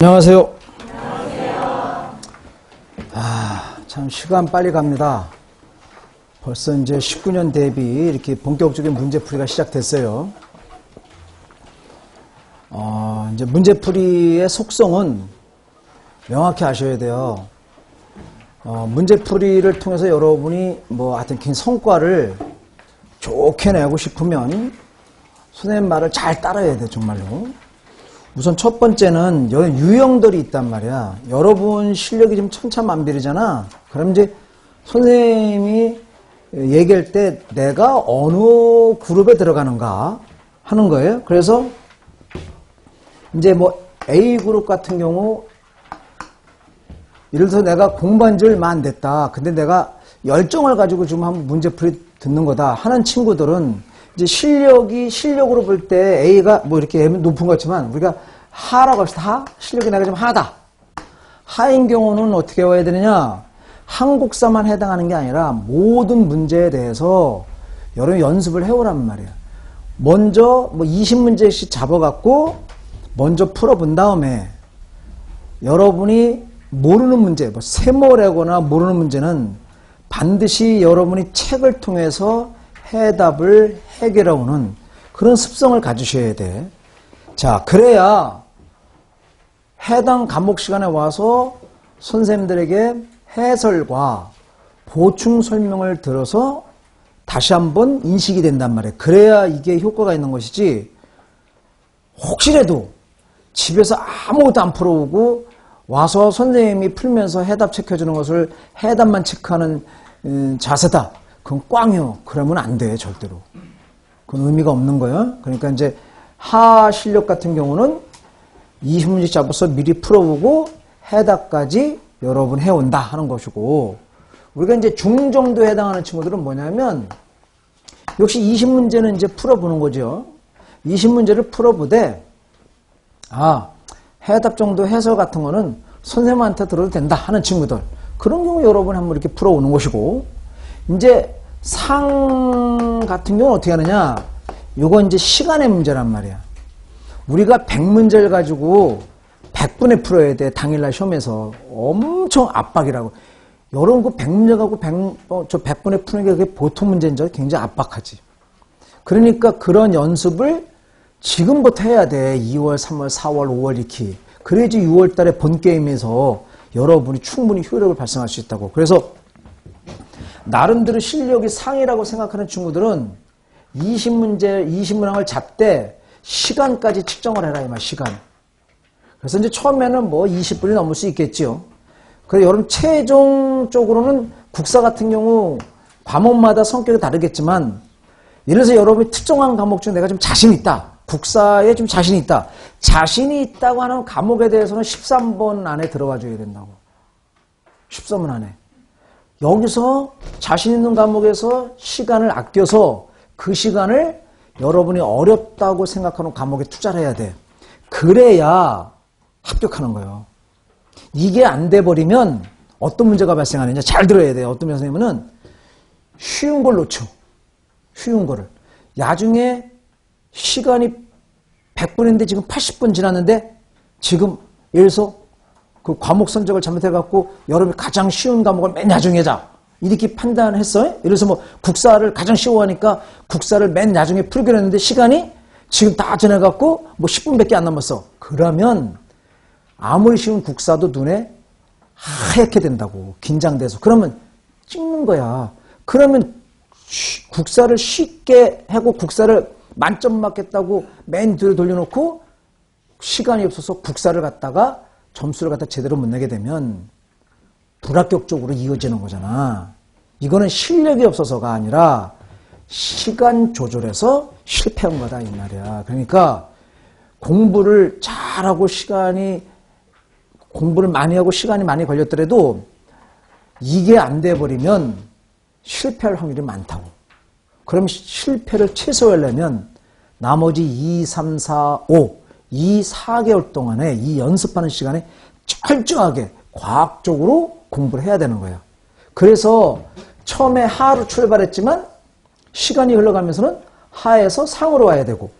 안녕하세요. 참 시간 빨리 갑니다. 벌써 이제 19년 대비 이렇게 본격적인 문제풀이가 시작됐어요. 이제 문제풀이의 속성은 명확히 아셔야 돼요. 문제풀이를 통해서 여러분이 하여튼 긴 성과를 좋게 내고 싶으면 선생님 말을 잘 따라야 돼, 정말로. 우선 첫 번째는 유형들이 있단 말이야. 여러분 실력이 지금 천차만별이잖아. 그럼 이제 선생님이 얘기할 때 내가 어느 그룹에 들어가는가 하는 거예요. 그래서 이제 A 그룹 같은 경우 예를 들어서 내가 공부한 지 얼마 안 됐다. 근데 내가 열정을 가지고 지금 한번 문제풀이 듣는 거다 하는 친구들은 이제 실력으로 볼 때 A가 이렇게 높은 것 같지만 우리가 하라고 합시다. 하? 실력이 내가 좀 하다. 하인 경우는 어떻게 해야 되느냐? 한국사만 해당하는 게 아니라 모든 문제에 대해서 여러 연습을 해오란 말이야. 먼저 20문제씩 잡아갖고 먼저 풀어본 다음에 여러분이 모르는 문제, 세모래거나 모르는 문제는 반드시 여러분이 책을 통해서 해답을 해결해오는 그런 습성을 가지셔야 돼. 자, 그래야 해당 과목 시간에 와서 선생님들에게 해설과 보충 설명을 들어서 다시 한번 인식이 된단 말이에요. 그래야 이게 효과가 있는 것이지, 혹시라도 집에서 아무것도 안 풀어오고 와서 선생님이 풀면서 해답 체크해주는 것을 해답만 체크하는 자세다. 그건 꽝이요. 그러면 안 돼, 절대로. 그건 의미가 없는 거예요. 그러니까 이제 하 실력 같은 경우는 20문제 잡아서 미리 풀어보고 해답까지 여러 번 해온다 하는 것이고, 우리가 이제 중 정도에 해당하는 친구들은 뭐냐면 역시 20문제는 이제 풀어보는 거죠. 20문제를 풀어보되 해답 정도 해설 같은 거는 선생님한테 들어도 된다 하는 친구들, 그런 경우 여러분 한번 이렇게 풀어오는 것이고, 이제 상 같은 경우는 어떻게 하느냐, 요건 이제 시간의 문제란 말이야. 우리가 100문제를 가지고 100분에 풀어야 돼. 당일날 시험에서 엄청 압박이라고. 여러분 그 100문제 갖고 100분에 푸는 게 그게 보통 문제인 줄 굉장히 압박하지. 그러니까 그런 연습을 지금부터 해야 돼. 2월, 3월, 4월, 5월 이렇게. 그래야지 6월 달에 본 게임에서 여러분이 충분히 효력을 발생할 수 있다고. 그래서 나름대로 실력이 상이라고 생각하는 친구들은 20문항을 잡되 시간까지 측정을 해라, 이 말, 시간. 그래서 이제 처음에는 20분이 넘을 수 있겠지요. 그래서 여러분 최종적으로는 국사 같은 경우 과목마다 성격이 다르겠지만, 예를 들어서 여러분이 특정한 과목 중에 내가 좀 자신 있다. 국사에 좀 자신이 있다. 자신이 있다고 하는 과목에 대해서는 13번 안에 들어와 줘야 된다고. 13번 안에. 여기서 자신 있는 과목에서 시간을 아껴서 그 시간을 여러분이 어렵다고 생각하는 과목에 투자를 해야 돼. 그래야 합격하는 거예요. 이게 안 돼버리면 어떤 문제가 발생하느냐 잘 들어야 돼요. 어떤 선생님은 쉬운 걸 놓쳐. 쉬운 거를. 나중에 시간이 100분인데 지금 80분 지났는데 지금 예를 들어서 그 과목 선적을 잘못해갖고 여러분이 가장 쉬운 과목을 맨 나중에 하자. 이렇게 판단했어요? 예를 들어서 국사를 가장 쉬워하니까 국사를 맨 나중에 풀기로 했는데 시간이 지금 다 지나갖고 10분밖에 안 남았어. 그러면 아무리 쉬운 국사도 눈에 하얗게 된다고. 긴장돼서. 그러면 찍는 거야. 그러면 국사를 쉽게 하고 국사를 만점 맞겠다고 맨 뒤로 돌려놓고 시간이 없어서 국사를 갖다가 점수를 갖다 제대로 못 내게 되면 불합격적으로 이어지는 거잖아. 이거는 실력이 없어서가 아니라 시간 조절해서 실패한 거다, 이 말이야. 그러니까 공부를 잘하고 공부를 많이 하고 시간이 많이 걸렸더라도 이게 안 돼버리면 실패할 확률이 많다고. 그럼 실패를 최소화하려면 나머지 2, 3, 4, 5, 이 4개월 동안에 이 연습하는 시간에 철저하게 과학적으로 공부를 해야 되는 거예요. 그래서 처음에 하로 출발했지만 시간이 흘러가면서는 하에서 상으로 와야 되고,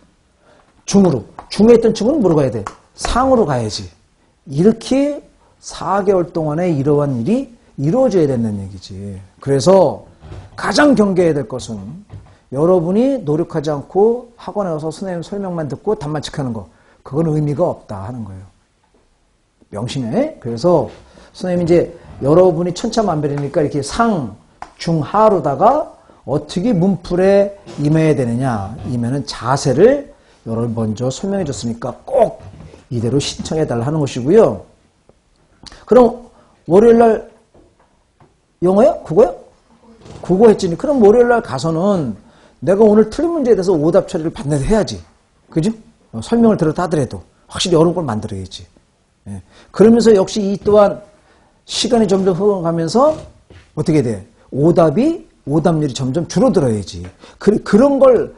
중에 있던 친구는 뭐로 가야 돼? 상으로 가야지. 이렇게 4개월 동안에 이러한 일이 이루어져야 된다는 얘기지. 그래서 가장 경계해야 될 것은 여러분이 노력하지 않고 학원에 와서 선생님 설명만 듣고 답만 체크하는 거, 그건 의미가 없다 하는 거예요. 명심해. 그래서 선생님이 이제 여러분이 천차만별이니까 이렇게 상, 중, 하로다가 어떻게 문풀에 임해야 되느냐, 임하는 자세를 여러분 먼저 설명해 줬으니까 꼭 이대로 신청해 달라 하는 것이고요. 그럼 월요일날 영어야? 국어야? 국어 했지니 그럼 월요일날 가서는 내가 오늘 틀린 문제에 대해서 오답 처리를 반드시 해야지. 그죠? 설명을 들었다 하더라도 확실히 어려운 걸 만들어야지. 예. 그러면서 역시 이 또한 시간이 점점 흘러가면서 어떻게 돼? 오답률이 점점 줄어들어야지. 그런 걸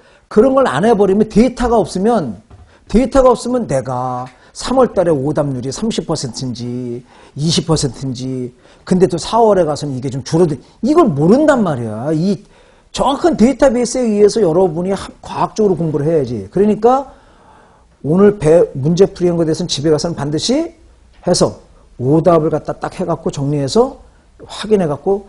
안 해버리면 데이터가 없으면 내가 3월 달에 오답률이 30%인지 20%인지 근데 또 4월에 가서는 이게 좀 줄어들, 이걸 모른단 말이야. 이 정확한 데이터베이스에 의해서 여러분이 과학적으로 공부를 해야지. 그러니까 오늘 문제 풀이한 것에 대해서는 집에 가서는 반드시 해서 오답을 갖다 딱 해갖고 정리해서 확인해갖고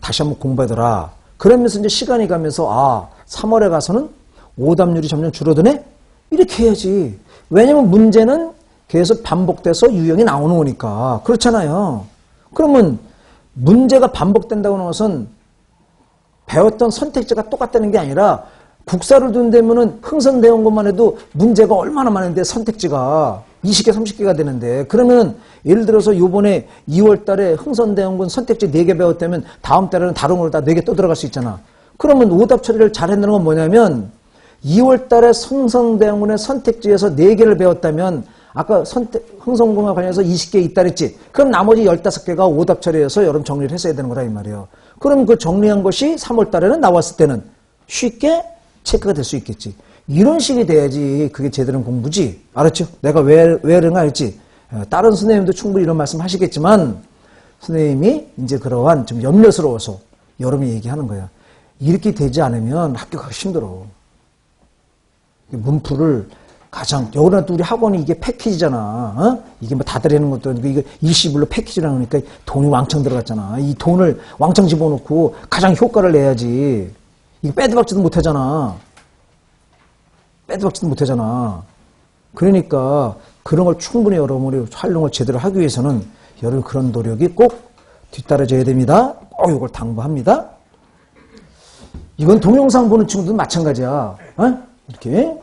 다시 한번 공부하더라. 그러면서 이제 시간이 가면서 3월에 가서는 오답률이 점점 줄어드네? 이렇게 해야지. 왜냐면 문제는 계속 반복돼서 유형이 나오는 거니까. 그렇잖아요. 그러면 문제가 반복된다고 하는 것은 배웠던 선택지가 똑같다는 게 아니라 국사를 둔다면은 흥선대원 것만 해도 문제가 얼마나 많은데 선택지가 20개, 30개가 되는데, 그러면 예를 들어서 요번에 2월 달에 흥선대원군 선택지 4개 배웠다면 다음 달에는 다른 걸로 다 4개 또 들어갈 수 있잖아. 그러면 오답 처리를 잘 했다는 건 뭐냐면 2월 달에 흥선대원군의 선택지에서 4개를 배웠다면 아까 흥선군과 관련해서 20개 있다 그랬지. 그럼 나머지 15개가 오답 처리해서 여러분 정리를 했어야 되는 거라 이 말이에요. 그럼 그 정리한 것이 3월 달에는 나왔을 때는 쉽게 체크가 될 수 있겠지. 이런 식이 돼야지 그게 제대로 공부지. 알았죠? 내가 왜 그런가 했지. 다른 선생님도 충분히 이런 말씀 하시겠지만 선생님이 이제 그러한 좀 염려스러워서 여러분이 얘기하는 거야. 이렇게 되지 않으면 학교 가기 힘들어. 문풀을 가장, 여기는 또 우리 학원이 이게 패키지잖아. 이게 뭐 다 들어가는 것도 아니고 이거 일시불로 패키지라고 하니까 돈이 왕창 들어갔잖아. 이 돈을 왕창 집어넣고 가장 효과를 내야지. 이거 빼도 박지도 못하잖아. 그러니까 그런 걸 충분히 여러분이 활용을 제대로 하기 위해서는 여러분 그런 노력이 꼭 뒤따라져야 됩니다. 꼭 이걸 당부합니다. 이건 동영상 보는 친구도 마찬가지야. 이렇게.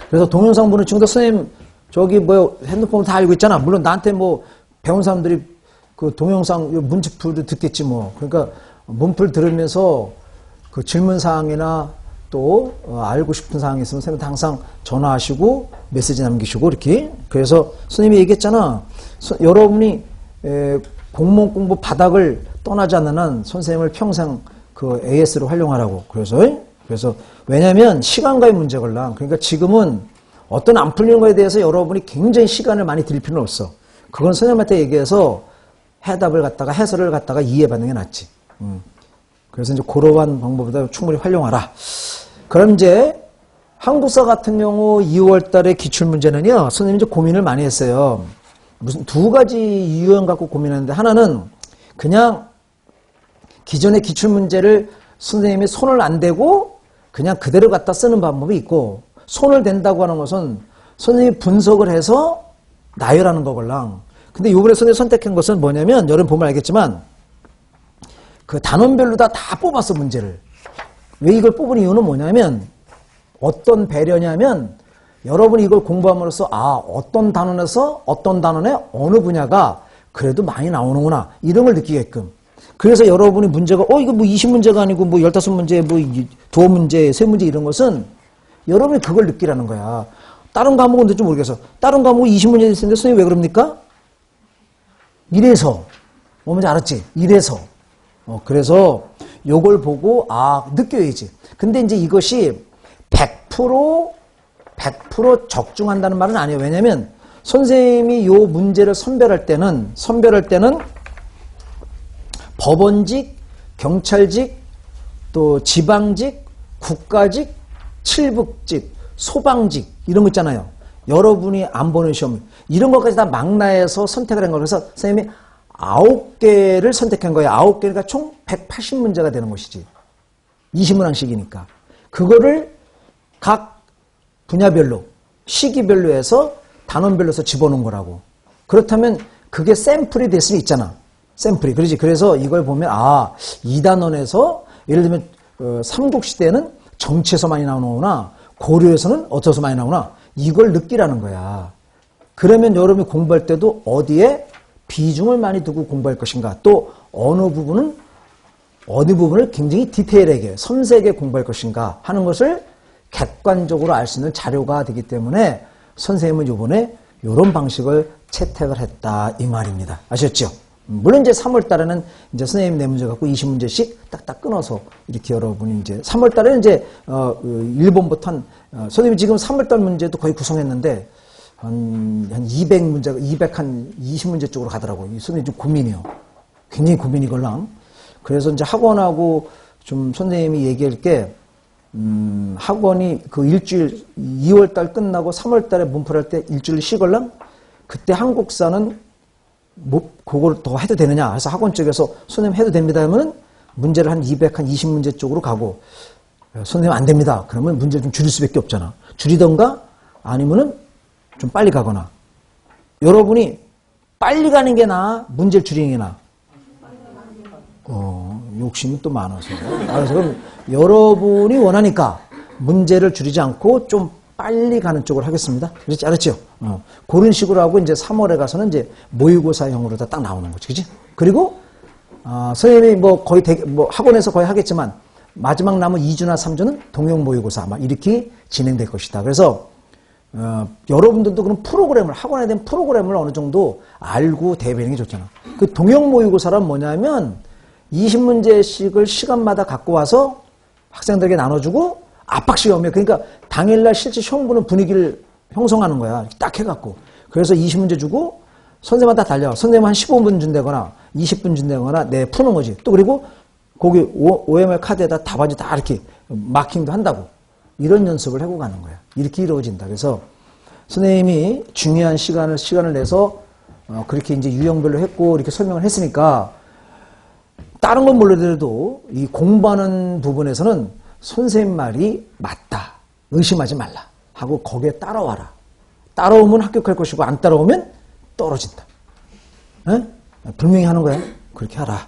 그래서 동영상 보는 친구도 선생님 저기 뭐 핸드폰 다 알고 있잖아. 물론 나한테 뭐 배운 사람들이 그 동영상 문제풀도 듣겠지 뭐. 그러니까 문풀 들으면서 그 질문사항이나 또 알고 싶은 사항이 있으면 선생님한테 항상 전화하시고 메시지 남기시고 이렇게. 그래서 선생님이 얘기했잖아. 여러분이 공무원 공부 바닥을 떠나지 않는 한 선생님을 평생 그 AS로 활용하라고. 그래서 왜냐면 시간과의 문제 걸랑. 그러니까 지금은 어떤 안 풀리는 거에 대해서 여러분이 굉장히 시간을 많이 들일 필요는 없어. 그건 선생님한테 얘기해서 해설을 갖다가 이해받는 게 낫지. 그래서 이제 그러한 방법보다 충분히 활용하라. 그럼 이제 한국사 같은 경우 2월 달에 기출문제는요, 선생님이 이제 고민을 많이 했어요. 무슨 두 가지 유형 갖고 고민했는데, 하나는 그냥 기존의 기출문제를 선생님이 손을 안 대고 그냥 그대로 갖다 쓰는 방법이 있고, 손을 댄다고 하는 것은 선생님이 분석을 해서 나열하는 거걸랑. 근데 요번에 선생님이 선택한 것은 뭐냐면, 여러분 보면 알겠지만, 그 단원별로 다 뽑았어, 문제를. 왜 이걸 뽑은 이유는 뭐냐면, 어떤 배려냐면, 여러분이 이걸 공부함으로써, 어떤 단원에서 어떤 단원의 어느 분야가 그래도 많이 나오는구나. 이런 걸 느끼게끔. 그래서 여러분이 문제가, 이거 뭐 20문제가 아니고 뭐 15문제, 뭐 2문제, 3문제 이런 것은 여러분이 그걸 느끼라는 거야. 다른 과목은 좀 모르겠어. 다른 과목은 20문제 있었는데 선생님 왜 그럽니까? 이래서. 뭔지 알았지? 이래서. 그래서 요걸 보고 느껴야지. 근데 이제 이것이 100% 적중한다는 말은 아니에요. 왜냐면 선생님이 요 문제를 선별할 때는 법원직, 경찰직, 또 지방직, 국가직, 칠북직, 소방직 이런 거 있잖아요. 여러분이 안 보는 시험, 이런 것까지 다 망라해서 선택을 한 거예요. 그래서 선생님이 9개를 선택한 거예요. 9개가 총 180문제가 되는 것이지. 20문항씩이니까. 그거를 각 분야별로, 시기별로 해서 단원별로 해서 집어넣은 거라고. 그렇다면 그게 샘플이 될 수는 있잖아. 샘플이. 그러지. 그래서 이걸 보면, 아, 2단원에서 예를 들면, 삼국시대는 정치에서 많이 나오는구나. 고려에서는 어디서 많이 나오나. 이걸 느끼라는 거야. 그러면 여러분이 공부할 때도 어디에 비중을 많이 두고 공부할 것인가. 또 어느 부분을 굉장히 디테일하게, 섬세하게 공부할 것인가 하는 것을 객관적으로 알 수 있는 자료가 되기 때문에 선생님은 이번에 이런 방식을 채택을 했다 이 말입니다. 아셨죠? 물론 이제 3월 달에는 이제 선생님 내 문제 갖고 20문제씩 딱딱 끊어서 이렇게 여러분이 이제 3월 달에는 이제 1번부터 선생님이 지금 3월 달 문제도 거의 구성했는데 한 200문제가 220문제 쪽으로 가더라고요. 선생님 좀 고민이요. 굉장히 고민이걸랑. 그래서 이제 학원하고 좀 선생님이 얘기할 게 학원이 그 일주일 2월 달 끝나고 3월 달에 문풀할 때 일주일 쉬걸랑 그때 한국사는 뭐 그걸 더 해도 되느냐. 그래서 학원 쪽에서 선생님 해도 됩니다 하면은 문제를 한 220문제 쪽으로 가고 선생님 안 됩니다. 그러면 문제를 좀 줄일 수밖에 없잖아. 줄이던가 아니면은 좀 빨리 가거나. 여러분이 빨리 가는 게 나아? 문제를 줄이는 게 나아? 욕심이 또 많아서. 그래서 그럼 여러분이 원하니까 문제를 줄이지 않고 좀 빨리 가는 쪽으로 하겠습니다. 그렇지? 알았죠? 그런 식으로 하고 이제 3월에 가서는 이제 모의고사형으로 다 딱 나오는 거지. 그치? 그리고, 선생님이 뭐 거의 학원에서 거의 하겠지만 마지막 남은 2주나 3주는 동영 모의고사 아마 이렇게 진행될 것이다. 그래서, 여러분들도 그런 프로그램을, 학원에 대한 프로그램을 어느 정도 알고 대비하는 게 좋잖아. 그 동영 모의고사란 뭐냐면 20문제씩을 시간마다 갖고 와서 학생들에게 나눠주고 압박 시험이에요. 그러니까 당일날 실제 시험 보는 분위기를 형성하는 거야. 딱 해갖고. 그래서 20문제 주고 선생님한테 달려. 선생님 한 15분 준다거나 20분 준다거나 내 푸는 거지. 또 그리고 거기 OMR 카드에다 답안지 다 이렇게 마킹도 한다고. 이런 연습을 하고 가는 거야. 이렇게 이루어진다. 그래서 선생님이 중요한 시간을 내서 그렇게 이제 유형별로 했고 이렇게 설명을 했으니까 다른 건 몰라도 이 공부하는 부분에서는 선생님 말이 맞다. 의심하지 말라. 하고 거기에 따라와라. 따라오면 합격할 것이고 안 따라오면 떨어진다. 에? 분명히 하는 거야. 그렇게 하라.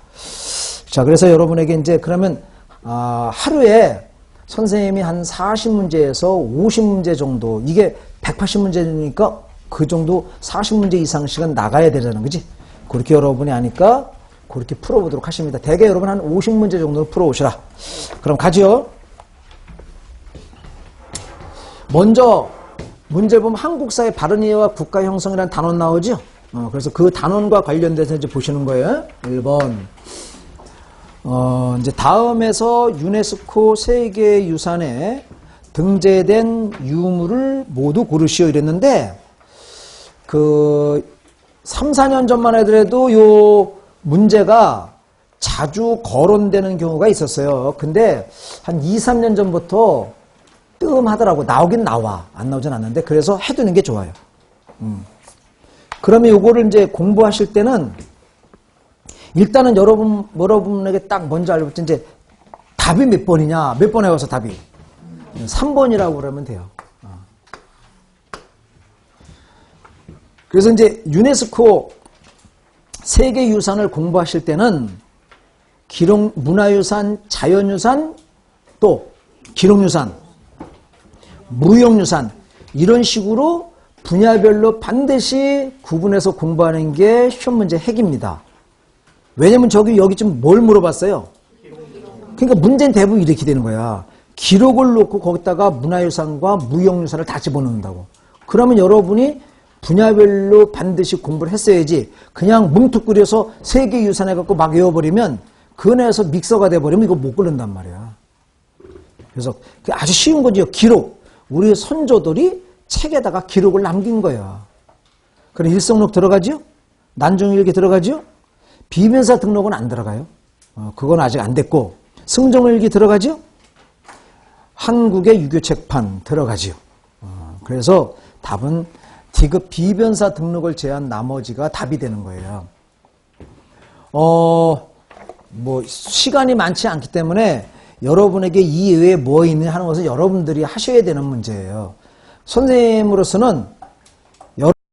자, 그래서 여러분에게 이제 그러면 하루에 선생님이 한 40문제에서 50문제 정도, 이게 180문제니까 그 정도 40문제 이상씩은 나가야 되잖아. 그지? 그렇게 여러분이 하니까 그렇게 풀어보도록 하십니다. 대개 여러분 한 50문제 정도는 풀어오시라. 그럼 가지요. 먼저 문제를 보면 한국사의 바른이해와 국가 형성이라는 단원 나오죠. 그래서 그 단원과 관련돼서 이제 보시는 거예요. 1번. 이제 다음에서 유네스코 세계유산에 등재된 유물을 모두 고르시오 이랬는데, 3, 4년 전만 하더라도 요 문제가 자주 거론되는 경우가 있었어요. 근데 한 2, 3년 전부터 뜸하더라고. 나오긴 나와. 안 나오진 않는데. 그래서 해두는 게 좋아요. 그러면 요거를 이제 공부하실 때는 일단은 여러분에게 딱 먼저 알려볼지 이제 답이 몇 번이냐. 몇 번에 와서 답이. 3번이라고 그러면 돼요. 그래서 이제 유네스코 세계유산을 공부하실 때는 문화유산, 자연유산, 또 기록유산, 무형유산 이런 식으로 분야별로 반드시 구분해서 공부하는 게 시험 문제 핵입니다. 왜냐면 여기 좀 뭘 물어봤어요? 그러니까 문제는 대부분 이렇게 되는 거야. 기록을 놓고 거기다가 문화유산과 무형유산을 다 집어넣는다고. 그러면 여러분이 분야별로 반드시 공부를 했어야지 그냥 뭉툭거려서 세계유산 해갖고 막 외워버리면 그 내에서 믹서가 돼버리면 이거 못 고른단 말이야. 그래서 아주 쉬운 거죠. 기록. 우리 선조들이 책에다가 기록을 남긴 거야. 그럼 일성록 들어가죠? 난중일기 들어가죠? 비변사 등록은 안 들어가요. 그건 아직 안 됐고 승정일기 들어가죠? 한국의 유교책판 들어가죠. 그래서 답은 D급 비변사 등록을 제한 나머지가 답이 되는 거예요. 뭐 시간이 많지 않기 때문에 여러분에게 이 외에 뭐 있느냐 하는 것을 여러분들이 하셔야 되는 문제예요. 선생님으로서는